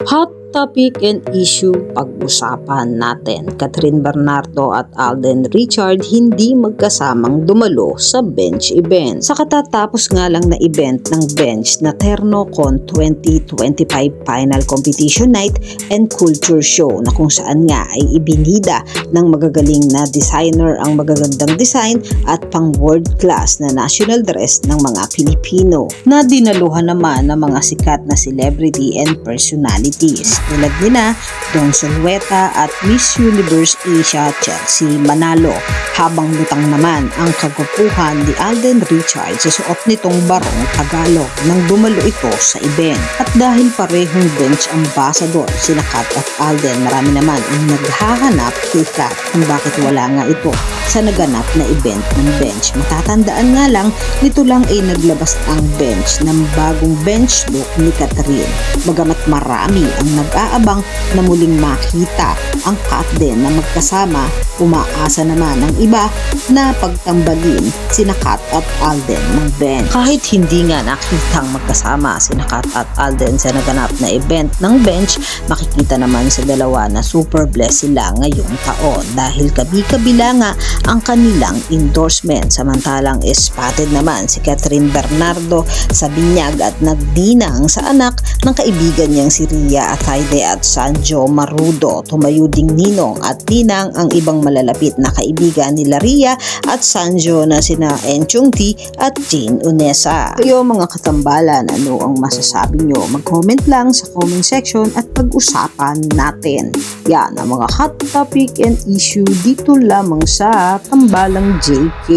Hot topic and issue pag-usapan natin. Catherine Bernardo at Alden Richard hindi magkasamang dumalo sa bench event. Sa katatapos nga lang na event ng bench na TernoCon 2025 Final Competition Night and Culture Show na kung saan nga ay ibinida ng magagaling na designer ang magagandang design at pang world class na national dress ng mga Pilipino na dinaluhan naman ng mga sikat na celebrity and personalities tulad nina Don Solueta at Miss Universe Asia Chelsea Manalo, habang lutang naman ang kagwapuhan ni Alden Richard sa suot nitong barong Tagalog nang dumalo ito sa event. At dahil parehong bench ambassador sina Kat at Alden, marami naman ang naghahanap kay Kat kung bakit wala nga ito sa naganap na event ng bench. Matatandaan nga lang, nito lang ay naglabas ang bench ng bagong bench look ni Catherine. Bagamat marami ang nag-aabang na muling makita ang Kat din na magkasama, umaasa naman ang iba na pagtambalin sina Kat at Alden ng bench. Kahit hindi nga nakitang magkasama sina Kat at Alden sa naganap na event ng bench, makikita naman sa dalawa na super blessed sila ngayong taon dahil kabi-kabila nga ang kanilang endorsement. Samantalang spotted naman si Catherine Bernardo sa binyag at nagdinang sa anak ng kaibigan niyang si Ria Atayde at Sanjo Marudo. Tumayo ding ninong at ninang ang ibang malalapit na kaibigan nila Ria at Sanjo na sina Enchong T at Jane Unesa. Kayo mga katambalan, ano ang masasabi nyo? Mag-comment lang sa comment section at pag-usapan natin. Yan ang mga hot topic and issue dito lamang sa Tambalang JK.